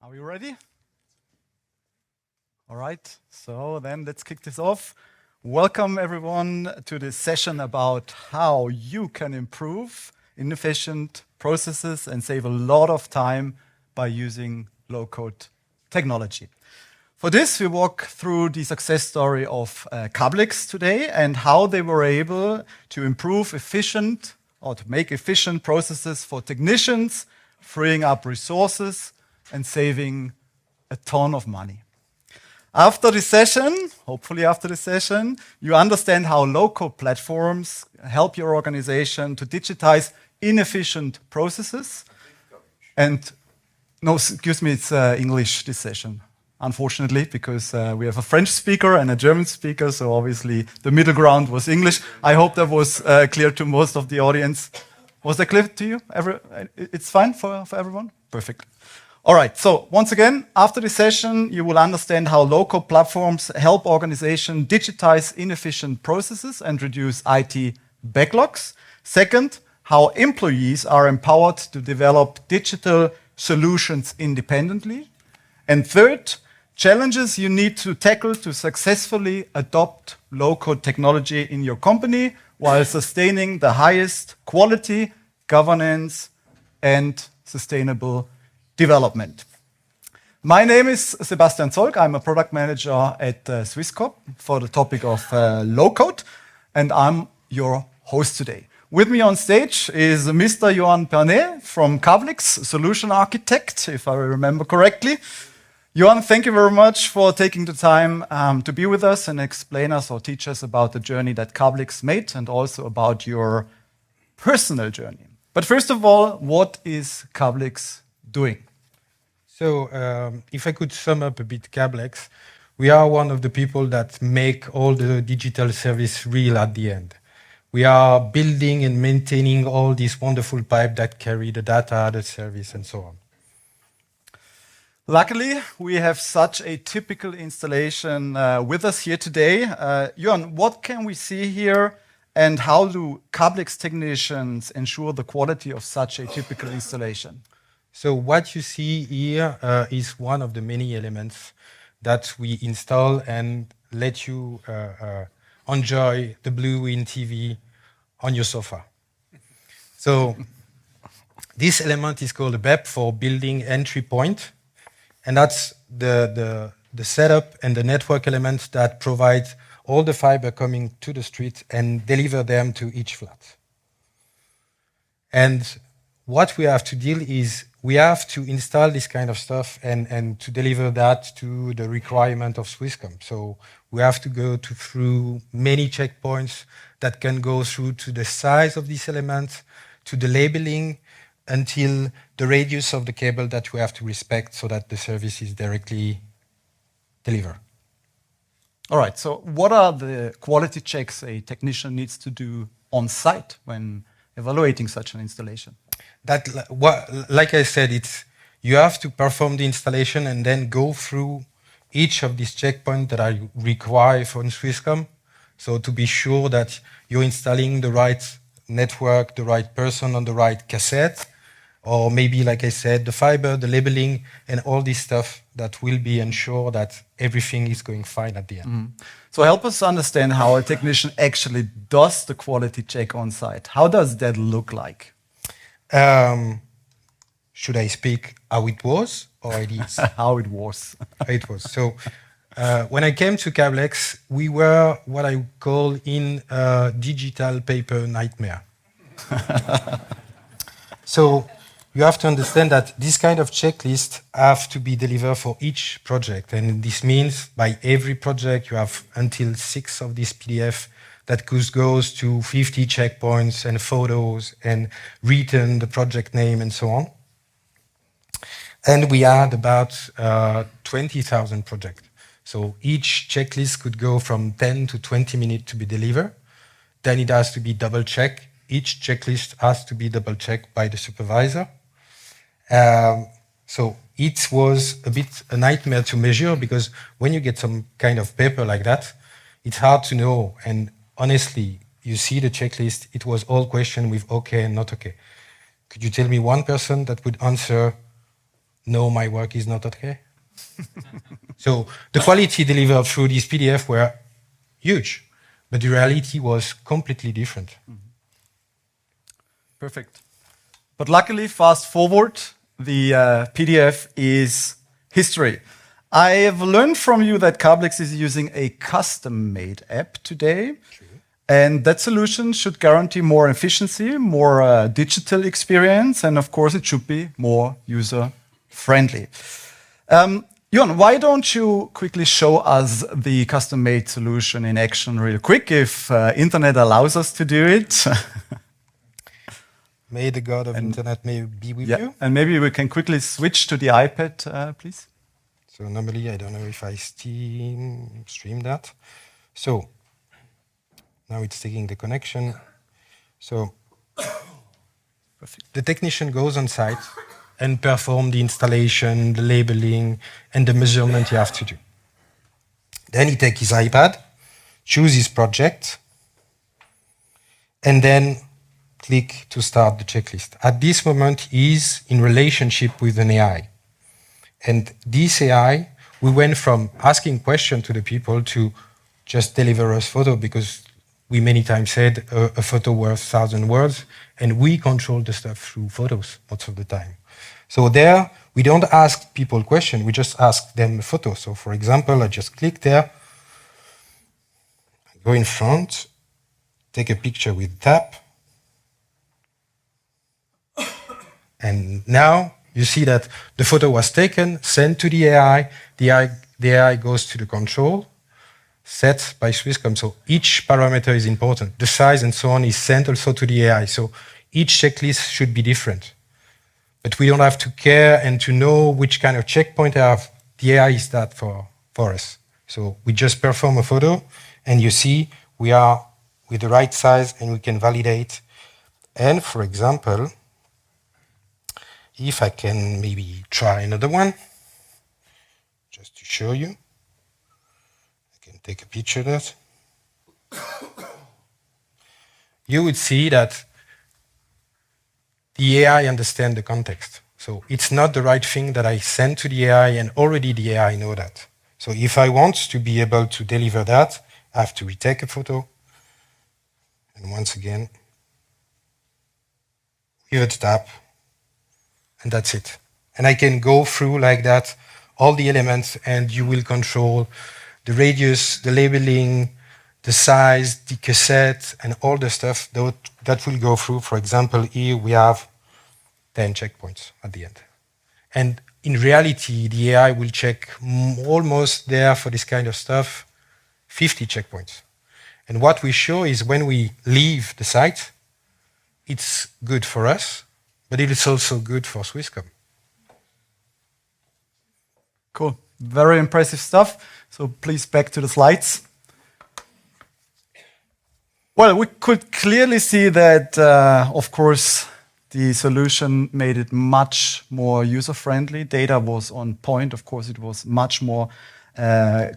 Are we ready? All right, so then let's kick this off. Welcome everyone to this session about how you can improve inefficient processes and save a lot of time by using low-code technology. For this, we walk through the success story of Cablex today and how they were able to improve efficient or to make efficient processes for technicians, freeing up resources and saving a ton of money. After the session, hopefully after the session, you understand how low-code platforms help your organization to digitize inefficient processes. And no, excuse me, it's English this session, unfortunately, because we have a French speaker and a German speaker, so obviously the middle ground was English. I hope that was clear to most of the audience. Was that clear to you? It's fine for everyone? Perfect. All right, so once again, after the session, you will understand how low-code platforms help organizations digitize inefficient processes and reduce IT backlogs. Second, how employees are empowered to develop digital solutions independently. And third, challenges you need to tackle to successfully adopt low-code technology in your company while sustaining the highest quality, governance, and sustainable development. My name is Sebastian Zolg. I'm a product manager at Swisscom for the topic of low-code, and I'm your host today. With me on stage is Mr. Yoann Pernet from Cablex, solution architect, if I remember correctly. Yoann, thank you very much for taking the time to be with us and explain us or teach us about the journey that Cablex made and also about your personal journey. But first of all, what is Cablex doing? So if I could sum up a bit Cablex, we are one of the people that make all the digital service real at the end. We are building and maintaining all these wonderful pipes that carry the data, the service, and so on. Luckily, we have such a typical installation with us here today. Yoann, what can we see here and how do Cablex technicians ensure the quality of such a typical installation? So what you see here is one of the many elements that we install and let you enjoy the Blue-in TV on your sofa. So this element is called a BEP for building entry point, and that's the setup and the network element that provides all the fiber coming to the street and deliver them to each flat. And what we have to deal is we have to install this kind of stuff and to deliver that to the requirement of Swisscom. So we have to go through many checkpoints that can go through to the size of this element, to the labeling, until the radius of the cable that we have to respect so that the service is directly delivered. All right, so what are the quality checks a technician needs to do on site when evaluating such an installation? Like I said, you have to perform the installation and then go through each of these checkpoints that are required from Swisscom. So to be sure that you're installing the right network, the right person on the right cassette, or maybe, like I said, the fiber, the labeling, and all this stuff that will be ensure that everything is going fine at the end. Mm-hmm. So help us understand how a technician actually does the quality check on site. How does that look like? Should I speak how it was or it is? How it was. It was. So when I came to Cablex, we were what I call in digital paper nightmare. So you have to understand that this kind of checklist have to be delivered for each project. And this means by every project, you have until 6 of this PDF that goes to 50 checkpoints and photos and written the project name and so on. And we had about 20,000 projects. So each checklist could go from 10 to 20 minutes to be delivered. Then it has to be double checked. Each checklist has to be double checked by the supervisor. So it was a bit a nightmare to measure because when you get some kind of paper like that, it's hard to know. And honestly, you see the checklist, it was all questions with okay and not okay. Could you tell me one person that would answer no, my work is not okay. So the quality delivered through these PDF were huge, but the reality was completely different. Perfect. But luckily, fast forward, the PDF is history. I have learned from you that Cablex is using a custom-made app today. True. And that solution should guarantee more efficiency, more digital experience, and of course, it should be more user-friendly. Yoann, why don't you quickly show us the custom-made solution in action real quick, if internet allows us to do it? May the God of internet may be with you. And maybe we can quickly switch to the iPad, please. So normally, I don't know if I stream that. So now it's taking the connection. So the technician goes on site and perform the installation, the labeling, and the measurement you have to do. Then he takes his iPad, choose his project, and then click to start the checklist. At this moment, he's in relationship with an AI. And this AI, we went from asking questions to the people to just deliver us photo, because we many times said a photo worth 1,000 words, and we control the stuff through photos most of the time. So there, we don't ask people questions, we just ask them a photo. So for example, I just click there, go in front, take a picture with tap, and now you see that the photo was taken, sent to the AI, the AI goes to the control, set by Swisscom. So each parameter is important. The size and so on is sent also to the AI. So each checklist should be different. But we don't have to care and to know which kind of checkpoint I have. The AI is that for us. So we just perform a photo, and you see we are with the right size, and we can validate. And for example, if I can maybe try another one, just to show you. I can take a picture of that. You would see that the AI understands the context. So it's not the right thing that I send to the AI, and already the AI know that. So if I want to be able to deliver that, I have to retake a photo. And once again, give it a tap. And that's it. And I can go through like that, all the elements, and you will control the radius, the labeling, the size, the cassette, and all the stuff that will go through. For example, here we have 10 checkpoints at the end. And in reality, the AI will check almost there for this kind of stuff, 50 checkpoints. And what we show is when we leave the site, it's good for us, but it is also good for Swisscom. Cool. Very impressive stuff. So please back to the slides. Well, we could clearly see that, of course, the solution made it much more user-friendly. Data was on point. Of course, it was much more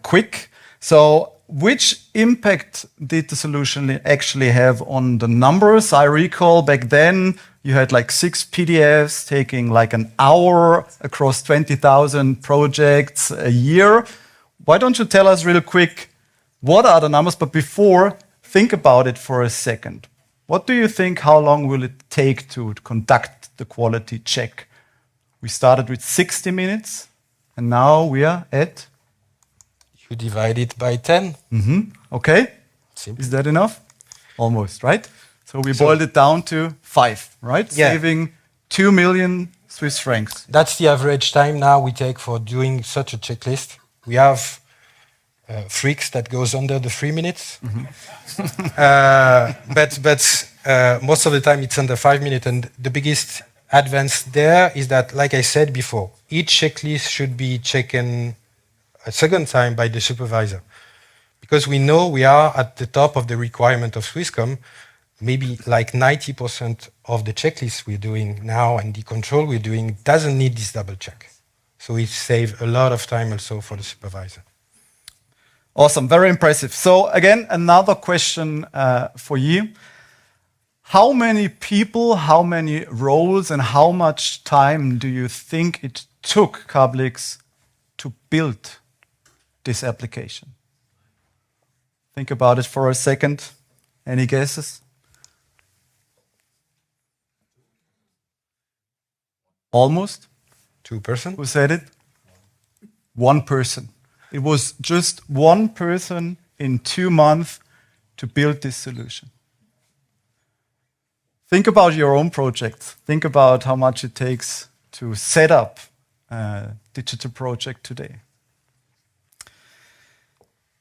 quick. So which impact did the solution actually have on the numbers? I recall back then you had like 6 PDFs taking like an hour across 20,000 projects a year. Why don't you tell us real quick, what are the numbers? But before, think about it for a second. What do you think, how long will it take to conduct the quality check? We started with 60 minutes, and now we are at? You divide it by 10. Okay. Simple. Is that enough? Almost, right? So we boiled it down to 5, right? Yeah. Saving 2 million Swiss francs. That's the average time now we take for doing such a checklist. We have freaks that goes under the 3 minutes. But most of the time it's under 5 minutes. And the biggest advance there is that, like I said before, each checklist should be checked a second time by the supervisor. Because we know we are at the top of the requirement of Swisscom. Maybe like 90% of the checklists we're doing now and the control we're doing doesn't need this double check. So it saves a lot of time also for the supervisor. Awesome, very impressive. So again, another question for you. How many people, how many roles, and how much time do you think it took Cablex to build this application? Think about it for a second. Any guesses? Almost. 2%. Who said it? One person. It was just one person in 2 months to build this solution. Think about your own project. Think about how much it takes to set up a digital project today.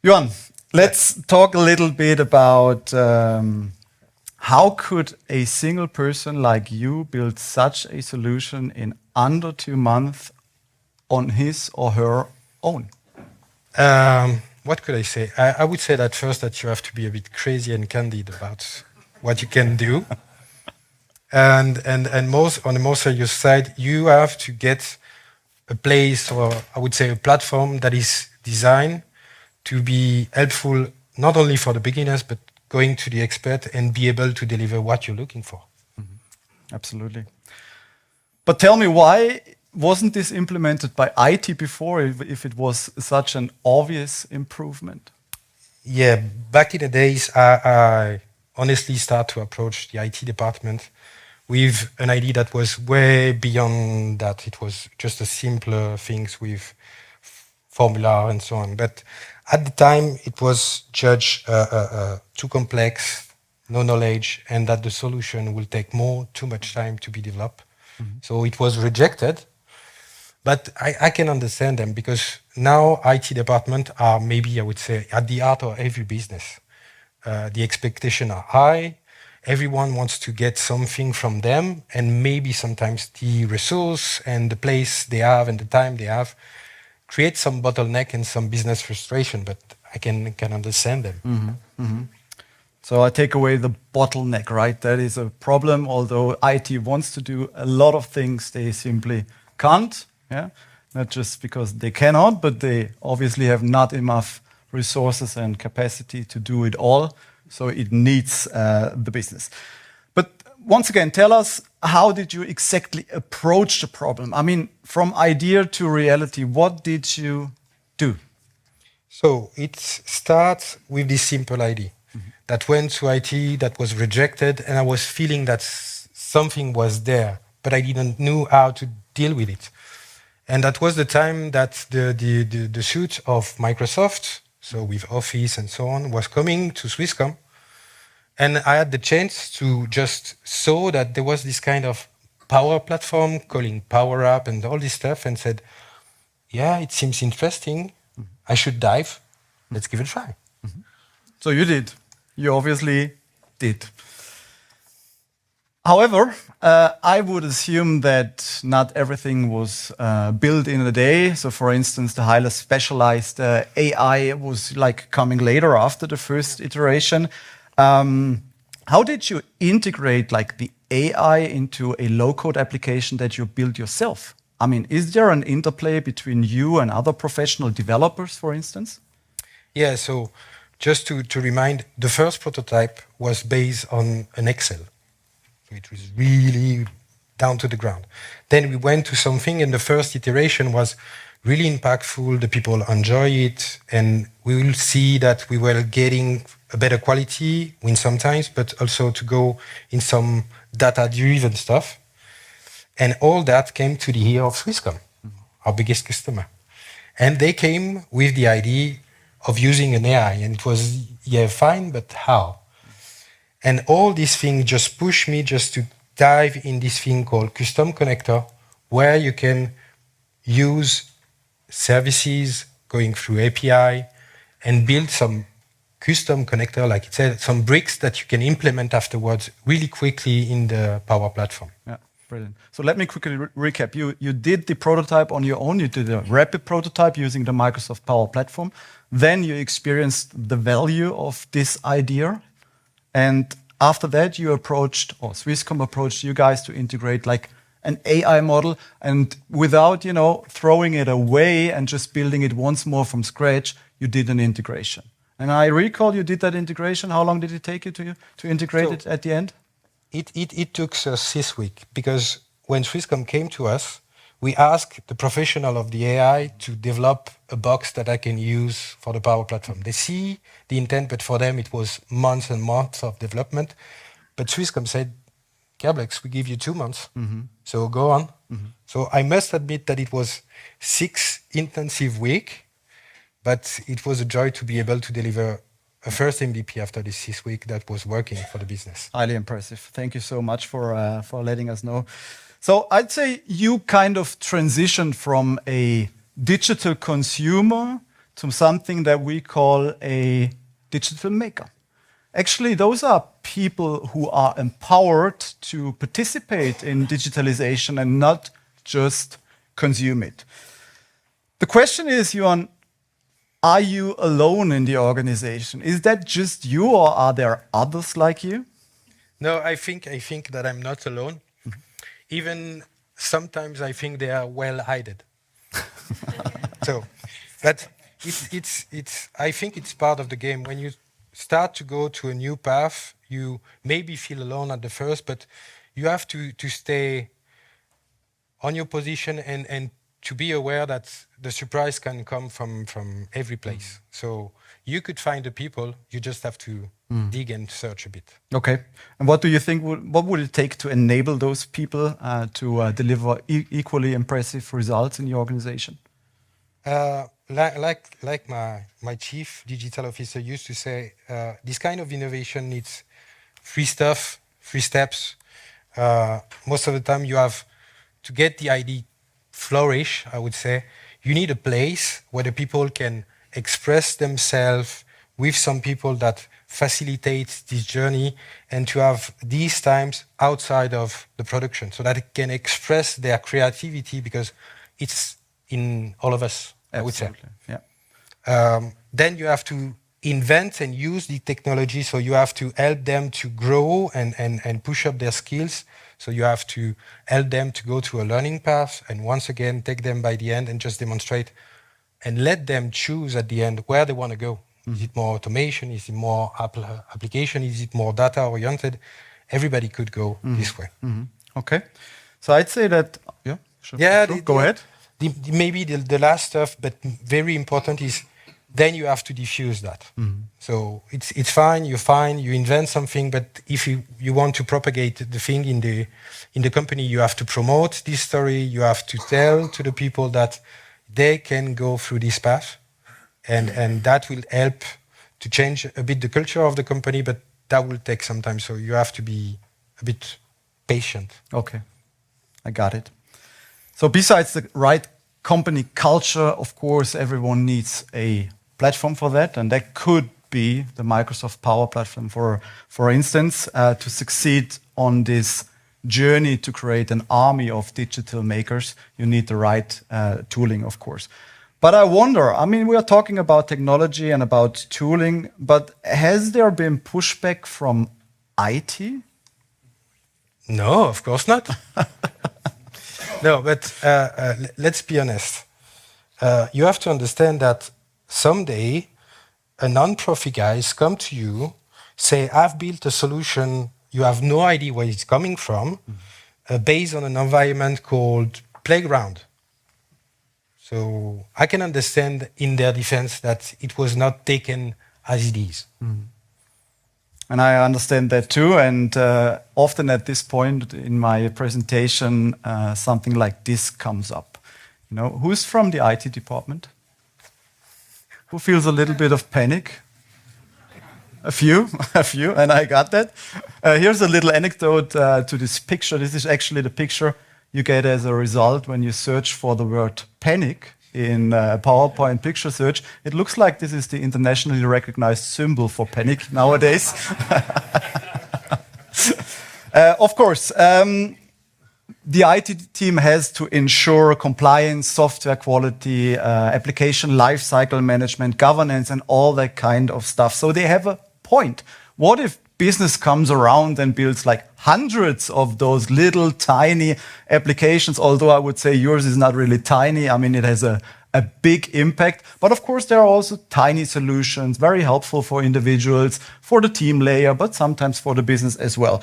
Yoann, let's talk a little bit about how could a single person like you build such a solution in under 2 months on his or her own? What could I say? I would say that first that you have to be a bit crazy and candid about what you can do. And most on the more serious side, you have to get a place, or I would say a platform that is designed to be helpful not only for the beginners, but going to the expert and be able to deliver what you're looking for. Mm-hmm. Absolutely. But tell me, why wasn't this implemented by IT before if it was such an obvious improvement? Yeah, back in the days, I honestly started to approach the IT department with an idea that was way beyond that. It was just a simpler things with formula and so on. But at the time, it was judged too complex, no knowledge, and that the solution will take too much time to be developed. Mm-hmm. So it was rejected. But I can understand them, because now IT departments are maybe, I would say, at the heart of every business. The expectations are high. Everyone wants to get something from them, and maybe sometimes the resource and the place they have and the time they have create some bottleneck and some business frustration, but I can understand them. Mm-hmm. Mm-hmm. So I take away the bottleneck, right? That is a problem, although IT wants to do a lot of things, they simply can't. Yeah? Not just because they cannot, but they obviously have not enough resources and capacity to do it all. So it needs the business. But once again, tell us, how did you exactly approach the problem? I mean, from idea to reality, what did you do? So it starts with this simple idea that went to IT, that was rejected, and I was feeling that something was there, but I didn't know how to deal with it. And that was the time that the suite of Microsoft, so with Office and so on, was coming to Swisscom. And I had the chance to just saw that there was this kind of power platform calling Power Up and all this stuff, and said, yeah, it seems interesting. I should dive. Let's give it a try. Mm-hmm. So you did. You obviously did. However, I would assume that not everything was built in a day. So for instance, the highly specialized AI was like coming later after the first iteration. How did you integrate like the AI into a low-code application that you built yourself? I mean, is there an interplay between you and other professional developers, for instance? Yeah, so just to remind, the first prototype was based on an Excel. So it was really down to the ground. Then we went to something, and the first iteration was really impactful. The people enjoy it, and we will see that we were getting a better quality in some times, but also to go in some data-driven stuff. And all that came to the ear of Swisscom, our biggest customer. And they came with the idea of using an AI, and it was, yeah, fine, but how? And all these things just pushed me just to dive in this thing called custom connector, where you can use services going through API and build some custom connector, like it said, some bricks that you can implement afterwards really quickly in the Power Platform. Yeah, brilliant. So let me quickly recap. You did the prototype on your own. You did a rapid prototype using the Microsoft Power Platform. Then you experienced the value of this idea. And after that, you approached, or Swisscom approached you guys to integrate like an AI model, and without, throwing it away and just building it once more from scratch, you did an integration. And I recall you did that integration. How long did it take you to integrate it at the end? it took us this week because when Swisscom came to us, we asked the professional of the AI to develop a box that I can use for the Power Platform. They see the intent, but for them it was months and months of development. But Swisscom said, Cablex, we give you 2 months, so go on. So I must admit that it was 6 intensive weeks, but it was a joy to be able to deliver a first MVP after this 6 week that was working for the business. Highly impressive. Thank you so much for letting us know. So I'd say you kind of transitioned from a digital consumer to something that we call a digital maker. Actually, those are people who are empowered to participate in digitalization and not just consume it. The question is, Yoann, are you alone in the organization? Is that just you, or are there others like you? No, I think that I'm not alone. Even sometimes I think they are well hidden. So, but I think it's part of the game. When you start to go to a new path, you maybe feel alone at the first, but you have to stay on your position and to be aware that the surprise can come from every place. So you could find the people, you just have to dig and search a bit. Okay. And what do you think, what would it take to enable those people to deliver equally impressive results in your organization? Like my chief digital officer used to say, this kind of innovation needs free stuff, free steps. Most of the time you have to get the idea flourish, I would say, you need a place where the people can express themselves with some people that facilitate this journey, and to have these times outside of the production so that it can express their creativity, because it's in all of us, I would say. Yeah. Then you have to invent and use the technology, so you have to help them to grow and push up their skills. So you have to help them to go to a learning path, and once again take them by the end and just demonstrate and let them choose at the end where they want to go. Is it more automation? Is it more application? Is it more data oriented? Everybody could go this way. Okay. So I'd say that, go ahead. Maybe the last stuff, but very important, is then you have to diffuse that. So it's fine, you invent something, but if you want to propagate the thing in the company, you have to promote this story, you have to tell to the people that they can go through this path, and that will help to change a bit the culture of the company, but that will take some time, so you have to be a bit patient. Okay, I got it. So besides the right company culture, of course, everyone needs a platform for that, and that could be the Microsoft Power Platform, for instance, to succeed on this journey to create an army of digital makers. You need the right tooling, of course. But I wonder, I mean, we are talking about technology and about tooling, but has there been pushback from IT? No, of course not. No, but let's be honest. You have to understand that someday a non-profit guys come to you, say, I've built a solution, you have no idea where it's coming from, based on an environment called playground. So I can understand in their defense that it was not taken as it is. And I understand that too. And often at this point in my presentation, something like this comes up. You know, who's from the IT department? Who feels a little bit of panic? A few, and I got that. Here's a little anecdote to this picture. This is actually the picture you get as a result when you search for the word panic in PowerPoint picture search. It looks like this is the internationally recognized symbol for panic nowadays. Of course, the IT team has to ensure compliance, software quality, application lifecycle management, governance, and all that kind of stuff. So they have a point. What if business comes around and builds like hundreds of those little tiny applications? Although I would say yours is not really tiny. I mean, it has a big impact. But of course, there are also tiny solutions, very helpful for individuals, for the team layer, but sometimes for the business as well.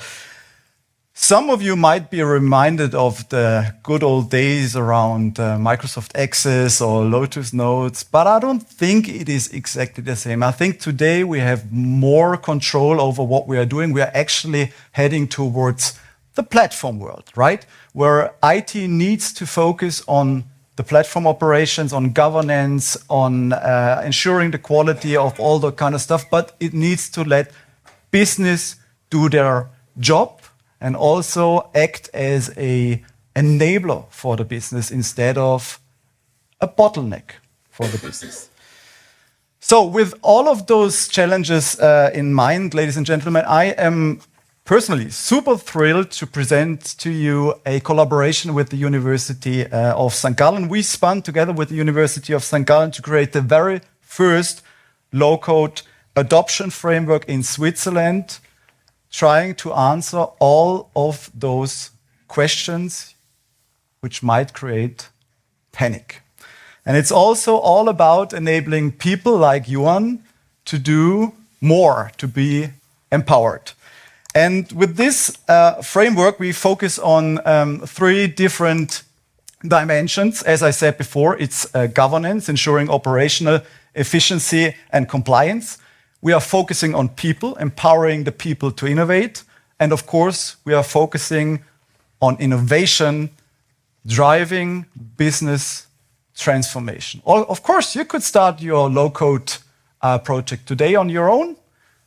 Some of you might be reminded of the good old days around Microsoft Access or Lotus Notes, but I don't think it is exactly the same. I think today we have more control over what we are doing. We are actually heading towards the platform world, right? Where IT needs to focus on the platform operations, on governance, on ensuring the quality of all that kind of stuff, but it needs to let business do their job and also act as an enabler for the business instead of a bottleneck for the business. So with all of those challenges in mind, ladies and gentlemen, I am personally super thrilled to present to you a collaboration with the University of St. Gallen. We spun together with the University of St. Gallen to create the very first low-code adoption framework in Switzerland, trying to answer all of those questions which might create panic. And it's also all about enabling people like Yoann to do more, to be empowered. And with this framework, we focus on 3 different dimensions. As I said before, it's governance, ensuring operational efficiency and compliance. We are focusing on people, empowering the people to innovate. And of course, we are focusing on innovation, driving business transformation. Of course, you could start your low-code project today on your own,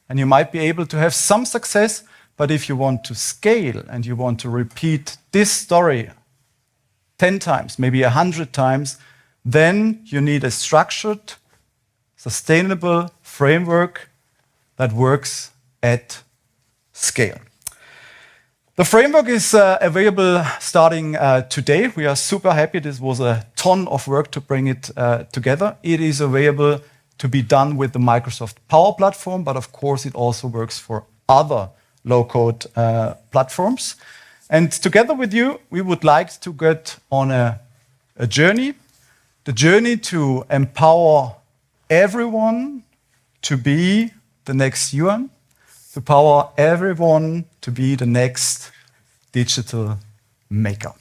and you might be able to have some success. But if you want to scale and you want to repeat this story 10 times, maybe 100 times, then you need a structured, sustainable framework that works at scale. The framework is available starting today. We are super happy. This was a ton of work to bring it together. It is available to be done with the Microsoft Power Platform, but of course it also works for other low-code platforms. And together with you, we would like to get on a journey, the journey to empower everyone to be the next Yoann, to power everyone to be the next digital maker.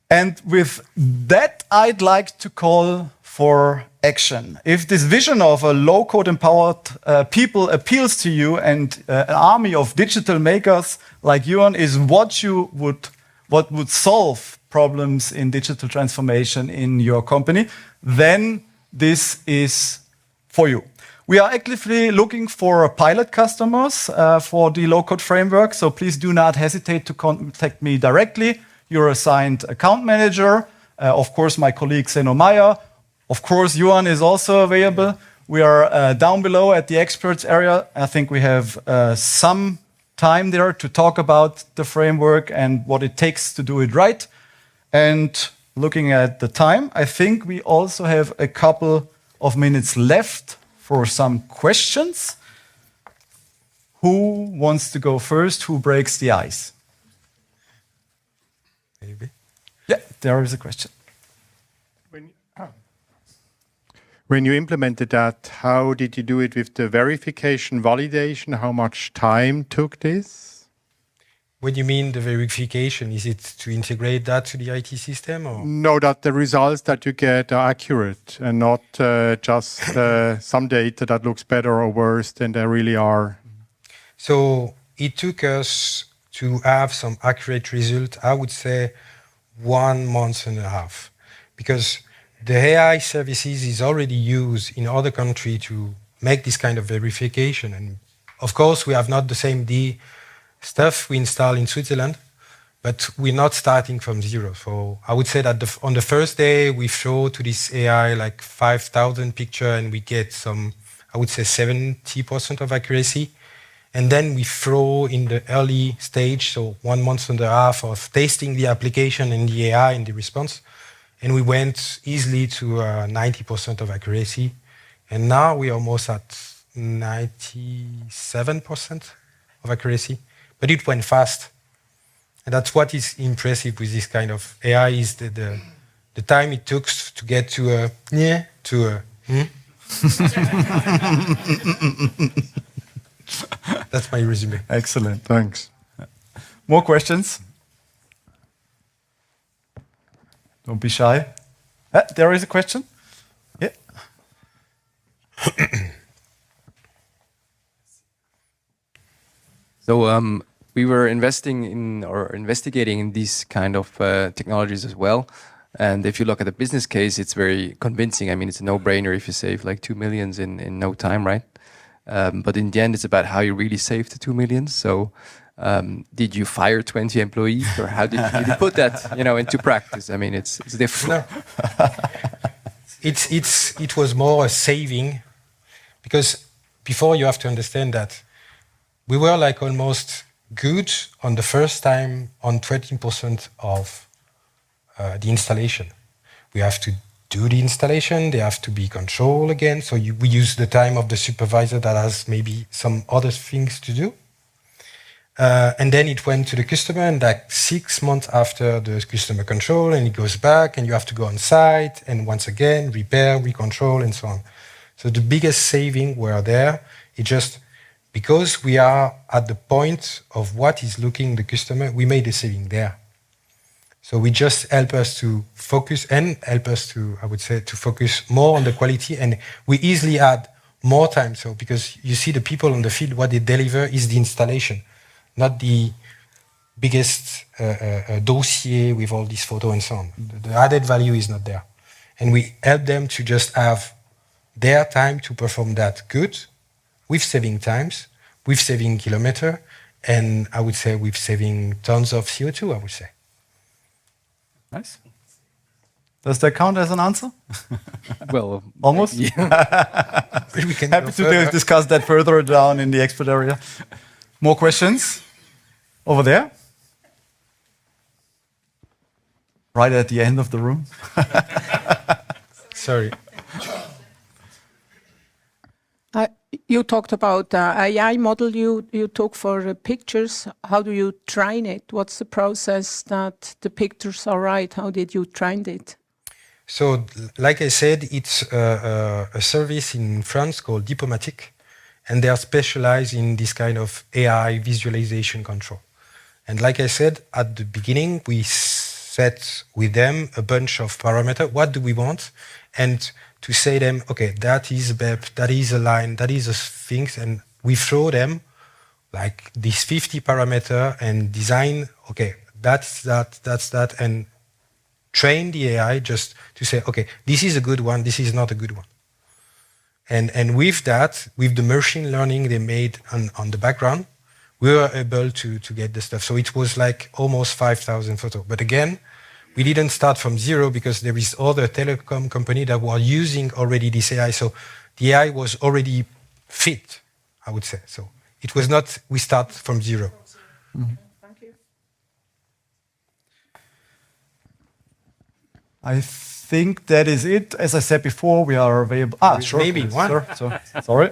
And with that, I'd like to call for action. If this vision of a low-code empowered people appeals to you and an army of digital makers like Yoann is what would solve problems in digital transformation in your company, then this is for you. We are actively looking for pilot customers for the low-code framework, so please do not hesitate to contact me directly. Your assigned account manager, of course, my colleague Zeno Meyer. Of course, Yoann is also available. We are down below at the experts area. I think we have some time there to talk about the framework and what it takes to do it right. And looking at the time, I think we also have a couple of minutes left for some questions. Who wants to go first? Who breaks the ice? Maybe. Yeah, there is a question. When you implemented that, how did you do it with the verification, validation? How much time took this? What do you mean the verification? Is it to integrate that to the IT system? Or? No, that the results that you get are accurate and not just some data that looks better or worse than they really are. So it took us to have some accurate result, I would say 1.5 months, because the AI services is already used in other countries to make this kind of verification. And of course, we have not the same stuff we install in Switzerland, but we're not starting from zero. So I would say that on the first day, we show to this AI like 5,000 pictures and we get some, I would say 70% of accuracy. And then we throw in the early stage, so 1.5 months of testing the application and the AI and the response. And we went easily to 90% of accuracy. And now we're almost at 97% of accuracy. But it went fast. And that's what is impressive with this kind of AI is the time it took to get to a yeah to a That's my resume. Excellent. Thanks. More questions? Don't be shy. There is a question. Yeah. So we were investing in or investigating in these kind of technologies as well. And if you look at the business case, it's very convincing. I mean, it's a no-brainer if you save like 2 million in no time, right? But in the end, it's about how you really save the 2 million. So did you fire 20 employees, or how did you put that, into practice? I mean, it's different. No. It was more a saving, because before you have to understand that we were like almost good on the first time on 20% of the installation. We have to do the installation, they have to be controlled again. So we use the time of the supervisor that has maybe some other things to do. And then it went to the customer, and like 6 months after the customer control, and it goes back, and you have to go on site, and once again, repair, recontrol, and so on. So the biggest saving were there. It just, because we are at the point of what is looking the customer, we made a saving there. So we just help us to focus and help us to, I would say, to focus more on the quality, and we easily add more time. So because you see the people on the field, what they deliver is the installation, not the biggest dossier with all these photos and so on. The added value is not there. And we help them to just have their time to perform that good, with saving times, with saving kilometer, and I would say with saving tons of CO2, I would say. Nice. Does that count as an answer? Well, almost. Yeah. We can Happy to discuss that further down in the expert area. More questions? Over there? Right at the end of the room. Sorry. You talked about AI model you took for pictures. How do you train it? What's the process that the pictures are right? How did you train it? So, like I said, it's a service in France called Diplomatic, and they are specialized in this kind of AI visualization control. And like I said, at the beginning, we set with them a bunch of parameters. What do we want? And to say them, okay, that is a BEP, that is a line, that is a things, and we throw them like these 50 parameter and design, okay, that's that, and train the AI just to say, okay, this is a good one, this is not a good one. And with that, with the machine learning they made on the background, we were able to get the stuff. So it was like almost 5,000 photos. But again, we didn't start from zero, because there is other telecom company that were using already this AI. So the AI was already fit, I would say. So it was not, we start from zero. Mm-hmm. Thank you. I think that is it. As I said before, we are available. Sure. Maybe one. Sorry.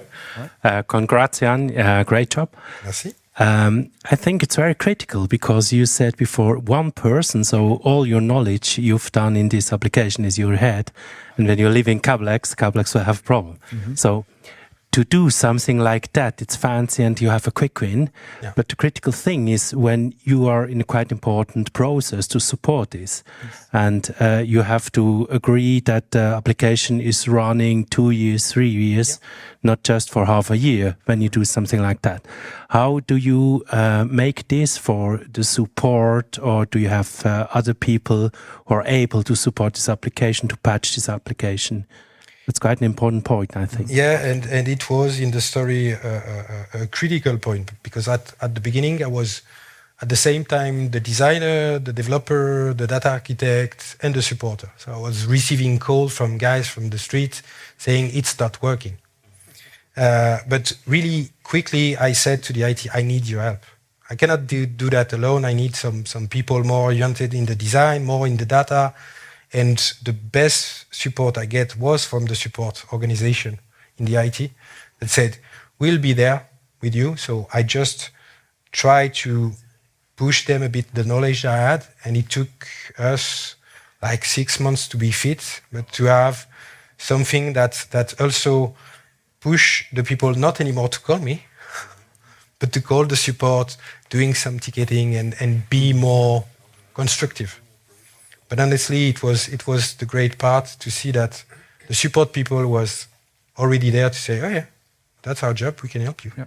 Congrats, Yoann. Great job. Merci. I think it's very critical, because you said before, one person, so all your knowledge you've done in this application is your head. And when you live in Cablex will have a problem. Mm-hmm. So to do something like that, it's fancy and you have a quick win. Yeah. But the critical thing is when you are in a quite important process to support this. Yes. And you have to agree that the application is running 2 years, 3 years, not just for half a year when you do something like that. How do you make this for the support, or do you have other people who are able to support this application, to patch this application? It's quite an important point, I think. Yeah, and it was in the story a critical point, because at the beginning I was at the same time the designer, the developer, the data architect, and the supporter. So I was receiving calls from guys from the street saying it's not working. But really quickly I said to the IT, I need your help. I cannot do that alone. I need some people more oriented in the design, more in the data. And the best support I get was from the support organization in the IT that said, we'll be there with you. So I just tried to push them a bit the knowledge I had. And it took us like 6 months to be fit, but to have something that also push the people not anymore to call me, but to call the support, doing some ticketing, and be more constructive. But honestly, it was the great part to see that the support people was already there to say, oh yeah, that's our job, we can help you. Yeah.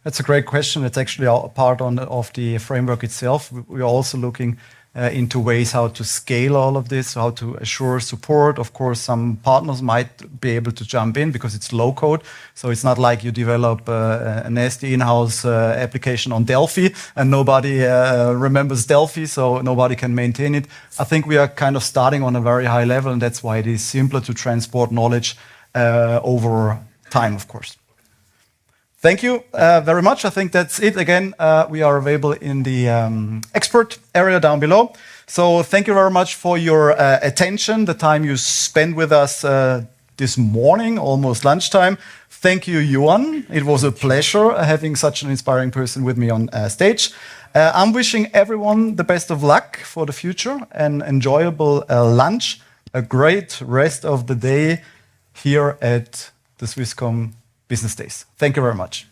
That's a great question. It's actually a part of the framework itself. We are also looking into ways how to scale all of this, how to assure support. Of course, some partners might be able to jump in because it's low code. So it's not like you develop a nasty in-house application on Delphi and nobody remembers Delphi, so nobody can maintain it. I think we are kind of starting on a very high level, and that's why it is simpler to transport knowledge over time, of course. Thank you very much. I think that's it. Again, we are available in the expert area down below. So thank you very much for your attention, the time you spent with us this morning, almost lunchtime. Thank you, Yoann. It was a pleasure having such an inspiring person with me on stage. I'm wishing everyone the best of luck for the future, an enjoyable lunch, a great rest of the day here at the Swisscom Business Days. Thank you very much.